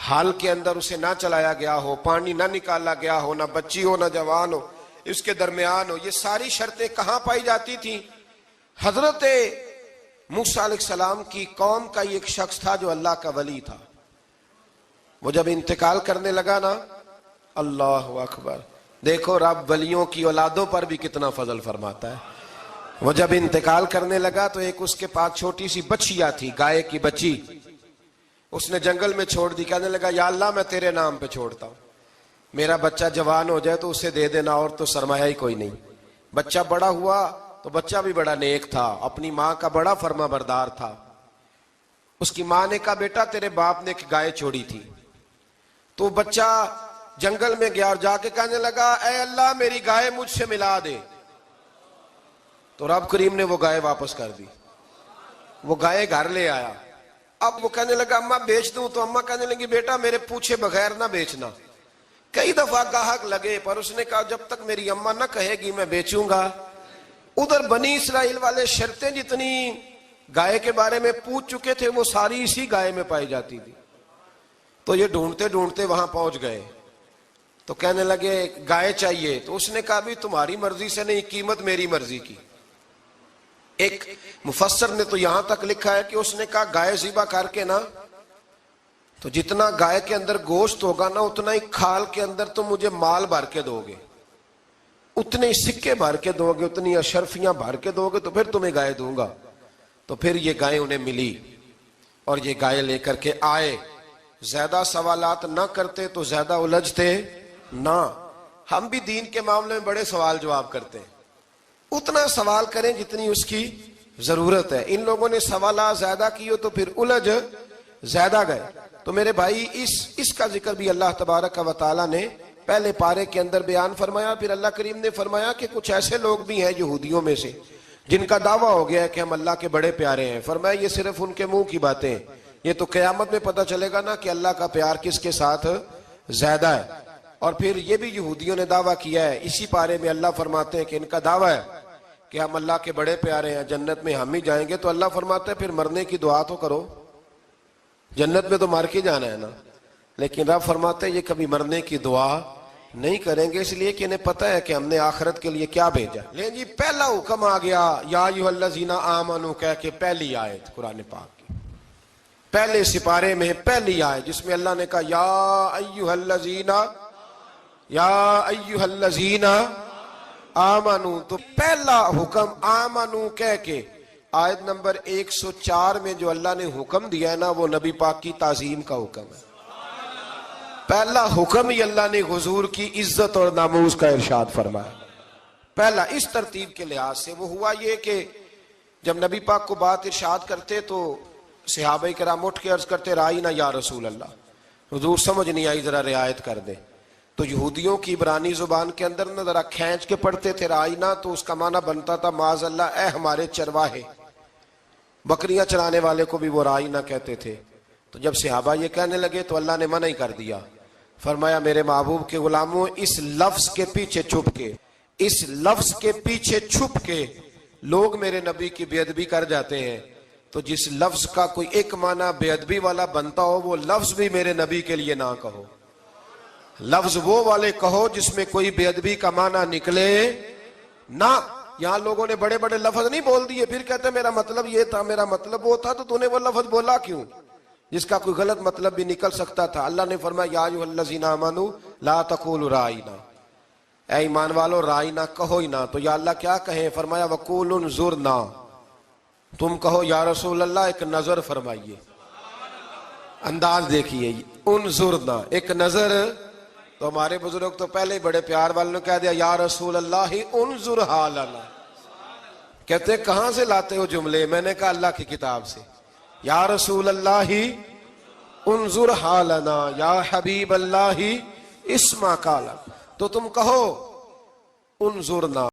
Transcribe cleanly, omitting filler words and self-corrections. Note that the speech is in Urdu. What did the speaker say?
حال کے اندر اسے نہ چلایا گیا ہو، پانی نہ نکالا گیا ہو، نہ بچی ہو نہ جوان ہو، اس کے درمیان ہو، یہ ساری شرطیں کہاں پائی جاتی تھیں؟ حضرت موسیٰ علیہ السلام کی قوم کا ایک شخص تھا جو اللہ کا ولی تھا. وہ جب انتقال کرنے لگا نا، اللہ اکبر، دیکھو رب ولیوں کی اولادوں پر بھی کتنا فضل فرماتا ہے. وہ جب انتقال کرنے لگا تو ایک اس کے پاس چھوٹی سی بچیا تھی، گائے کی بچی، اس نے جنگل میں چھوڑ دی. کہنے لگا یا اللہ میں تیرے نام پہ چھوڑتا ہوں، میرا بچہ جوان ہو جائے تو اسے دے دینا، اور تو سرمایہ ہی کوئی نہیں. بچہ بڑا ہوا تو بچہ بھی بڑا نیک تھا، اپنی ماں کا بڑا فرما بردار تھا. اس کی ماں نے کہا بیٹا تیرے باپ نے ایک گائے چھوڑی تھی. تو بچہ جنگل میں گیا اور جا کے کہنے لگا اے اللہ میری گائے مجھ سے ملا دے. تو رب کریم نے وہ گائے واپس کر دی. وہ گائے گھر لے آیا. اب وہ کہنے لگا اماں بیچ دوں، تو اماں کہنے لگی بیٹا میرے پوچھے بغیر نہ بیچنا. کئی دفعہ گاہک لگے پر اس نے کہا جب تک میری اماں نہ کہے گی میں بیچوں گا. ادھر بنی اسرائیل والے شرطیں جتنی گائے کے بارے میں پوچھ چکے تھے وہ ساری اسی گائے میں پائی جاتی تھی. تو یہ ڈھونڈتے ڈھونڈتے وہاں پہنچ گئے تو کہنے لگے گائے چاہیے. تو اس نے کہا بھی تمہاری مرضی سے نہیں، قیمت میری مرضی کی. ایک مفسر نے تو یہاں تک لکھا ہے کہ اس نے کہا گائے ذبح کر کے نا تو جتنا گائے کے اندر گوشت ہوگا نا اتنا ہی کھال کے اندر تم مجھے مال بھر کے دو گے، اتنے سکے بھر کے دو گے، اتنی اشرفیاں بھر کے دو گے تو پھر تمہیں گائے دوں گا. تو پھر یہ گائے انہیں ملی اور یہ گائے لے کر کے آئے. زیادہ سوالات نہ کرتے تو زیادہ الجھتے نہ. ہم بھی دین کے معاملے میں بڑے سوال جواب کرتے ہیں، اتنا سوال کریں جتنی اس کی ضرورت ہے. ان لوگوں نے سوالات زیادہ کیے تو پھر الجھ زیادہ گئے. تو میرے بھائی اس کا ذکر بھی اللہ تبارک و تعالیٰ نے پہلے پارے کے اندر بیان فرمایا. پھر اللہ کریم نے فرمایا کہ کچھ ایسے لوگ بھی ہیں یہودیوں میں سے جن کا دعویٰ ہو گیا ہے کہ ہم اللہ کے بڑے پیارے ہیں. فرمایا یہ صرف ان کے منہ کی باتیں ہیں، یہ تو قیامت میں پتہ چلے گا نا کہ اللہ کا پیار کس کے ساتھ زیادہ ہے. اور پھر یہ بھی یہودیوں نے دعویٰ کیا ہے. اسی پارے میں اللہ فرماتے ہیں کہ ان کا دعویٰ ہے کہ ہم اللہ کے بڑے پیارے ہیں، جنت میں ہم ہی جائیں گے. تو اللہ فرماتا ہے پھر مرنے کی دعا تو کرو، جنت میں تو مر کے جانا ہے نا. لیکن رب فرماتے ہیں یہ کبھی مرنے کی دعا نہیں کریں گے، اس لیے کہ انہیں پتہ ہے کہ ہم نے آخرت کے لیے کیا بھیجا. لیکن جی پہلا حکم آ گیا یا ایھا الذین آمنوا کہہ کے، پہلی آیت قرآن پاک کی پہلے سپارے میں پہلی آیت جس میں اللہ نے کہا یا ایھا الذین آمنو. تو پہلا حکم آمنو کہہ کے آیت نمبر 104 میں جو اللہ نے حکم دیا ہے نا وہ نبی پاک کی تعظیم کا حکم ہے. پہلا حکم ہی اللہ نے حضور کی عزت اور ناموس کا ارشاد فرمایا. پہلا اس ترتیب کے لحاظ سے وہ ہوا یہ کہ جب نبی پاک کو بات ارشاد کرتے تو صحابہ کرام اٹھ کے عرض کرتے رائینا یا رسول اللہ، حضور سمجھ نہیں آئی ذرا رعایت کر دیں. تو یہودیوں کی عبرانی زبان کے اندر نہ ذرا کھینچ کے پڑھتے تھے رائینا، تو اس کا معنی بنتا تھا معاذ اللہ اے ہمارے چرواہے. بکریاں چرانے والے کو بھی وہ رائینا کہتے تھے. تو جب صحابہ یہ کہنے لگے تو اللہ نے منع ہی کر دیا. فرمایا میرے محبوب کے غلاموں اس لفظ کے پیچھے چھپ کے لوگ میرے نبی کی بے ادبی کر جاتے ہیں. تو جس لفظ کا کوئی ایک معنی بے ادبی والا بنتا ہو وہ لفظ بھی میرے نبی کے لیے نہ کہو. لفظ وہ والے کہو جس میں کوئی بے ادبی کا معنی نکلے نہ. یہاں لوگوں نے بڑے بڑے لفظ نہیں بول دیے پھر کہتے میرا مطلب یہ تھا، میرا مطلب وہ تھا. تو تو نے وہ لفظ بولا کیوں جس کا کوئی غلط مطلب بھی نکل سکتا تھا. اللہ نے فرمایا یا ایھا الذین آمنوا لا تقولوا رائینا، اے ایمان والو رائینا کہو ہی نہ. تو یا اللہ کیا کہیں؟ فرمایا وقولوا انظرنا، تم کہو یا رسول اللہ ایک نظر فرمائیے. انداز دیکھیے انظرنا ایک نظر. تو ہمارے بزرگ تو پہلے ہی بڑے پیار والوں نے کہہ دیا یا رسول اللہ انظر حالنا. کہتے کہاں سے لاتے ہو جملے؟ میں نے کہا اللہ کی کتاب سے. یا رسول اللہ انظر حالنا یا حبیب اللہ اسمع قالا. تو تم کہو انظرنا